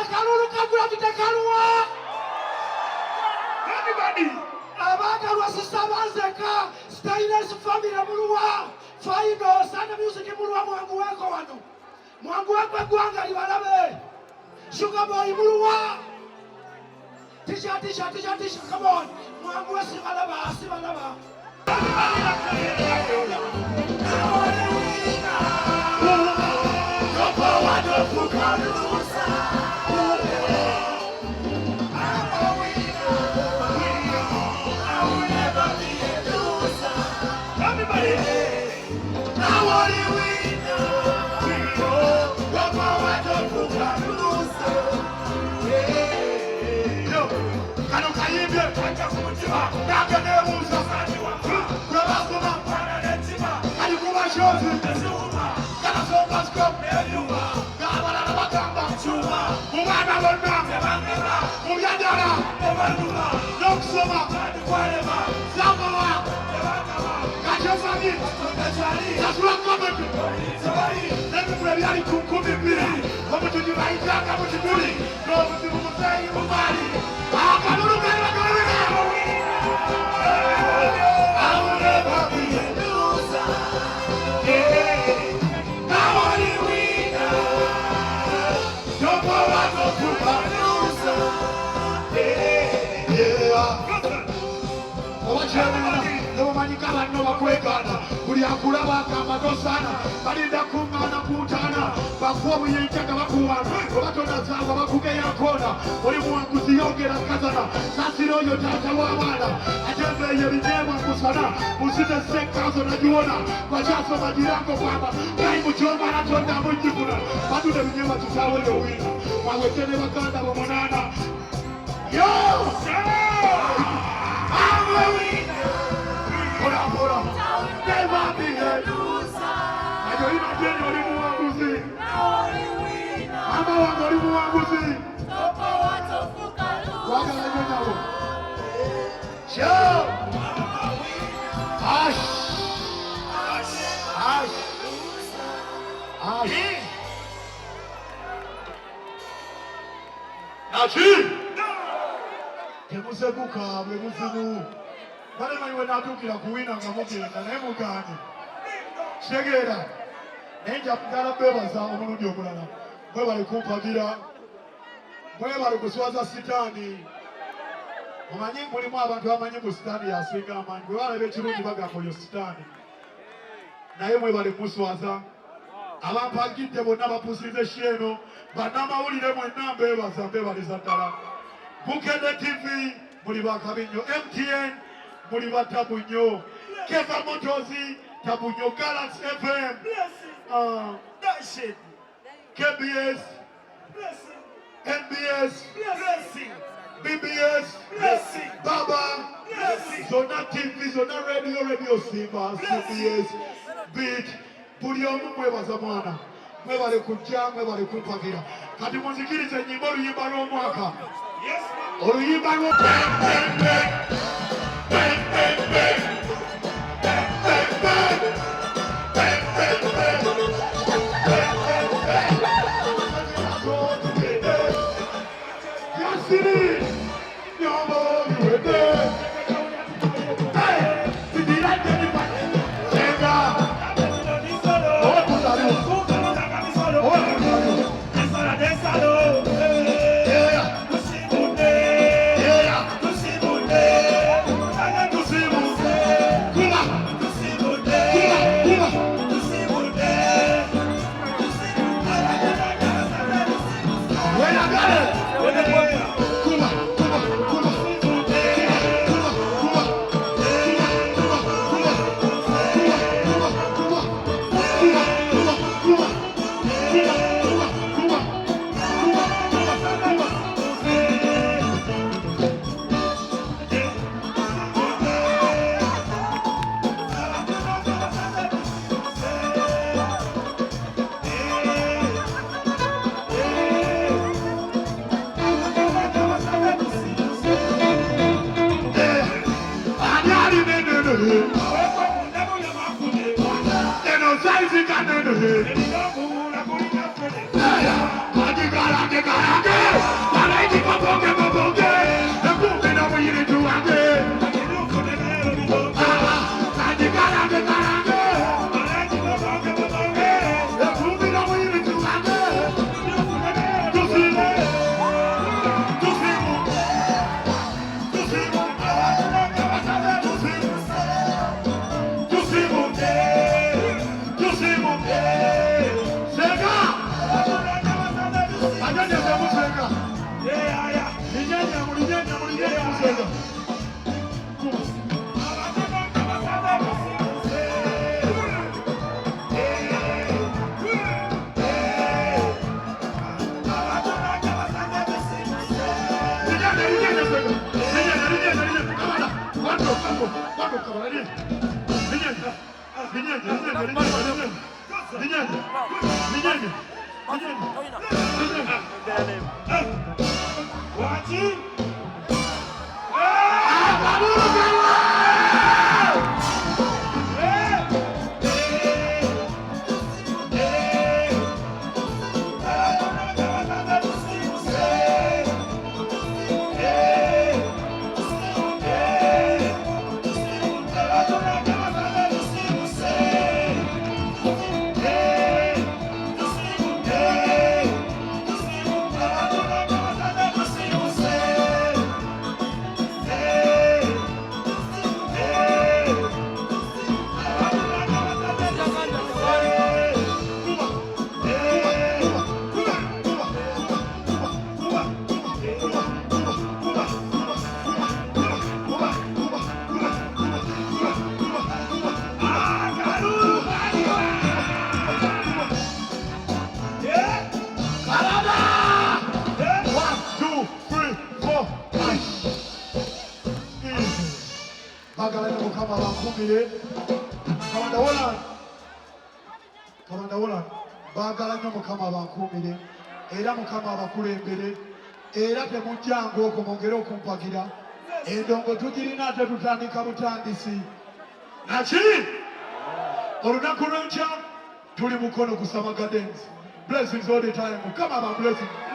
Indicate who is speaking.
Speaker 1: Kalulu kabula vitakalua.
Speaker 2: Everybody.
Speaker 1: Abakalua sisabanzeka. Stainless family mulua. Faido sana music mulua mwangu wako wano. Mwangu wako guanga libalabe. Sugar boy mulua. Tisha, come on. Mwangu wa sibalaba. Kama kwekana kuliakula bakamba tosana balinda kumana kutana bakuwa muyitaka bakuwana obatona zangwa bakuge yakona oli muwanguzi yongera kazana sasiro yo tata wabana atembeye binyemwa kusana musite sekazo najiona bachaso majirango kwamba kai muchoma natonda mujikuna badude binyemwa tutawe yo wina mwawetene bakanda bomonana yo I'm a winner. Bora. Never be a loser. Ayo imagine oli muwanguzi. Ama wangoli muwanguzi.
Speaker 3: Topo watofuka loser.
Speaker 1: Wagala yo nyawo. Show. Ash. Achi. Kemusebuka bwemuzimu. Bale maiwe natukira kuwina nga mugenda naye mugani. Segera. Nenja kugala bebaza omulundi omulala. Mwe bali kumpagira. Mwe bali kuswaza sitani. Mumanyi mulimu abantu amanyi mu sitani yasinga amanyi. Bwe balaba ekirungi bagamba oyo sitani. Naye mwe bali muswaza. Abampagidde bonna bapusize sheno. Bannamawulire mwenna mbebaza mbebaliza ddala. Bukende TV muli bakabinyo. MTN muli batabunyo. Keva Motozi tabunyo. Galaxy FM
Speaker 2: That shit.
Speaker 1: KBS
Speaker 2: Blessing.
Speaker 1: NBS
Speaker 2: Blessing.
Speaker 1: BBS
Speaker 2: Blessing.
Speaker 1: Baba
Speaker 2: Blessing.
Speaker 1: Zona TV Zona Radio Simba CBS Beat buli omu mwebaza mwana mwebale kujja mwebale kumpagira kati muzikirize nyimbo oluyimba lw'omwaka
Speaker 2: Yes,
Speaker 1: oluyimba Anyanya za musenga.
Speaker 2: Yeah, yeah.
Speaker 1: Linyanya musenga. Kamandawola baagala nnyo Mukama abankuumire era Mukama abakulembere era temujjanga okwo mwongere okumpagira endongo tugirina ate tutandika butandisi naki olunaku lw'enkya tuli mukono kusama gardens blessings all the time Mukama aba blessing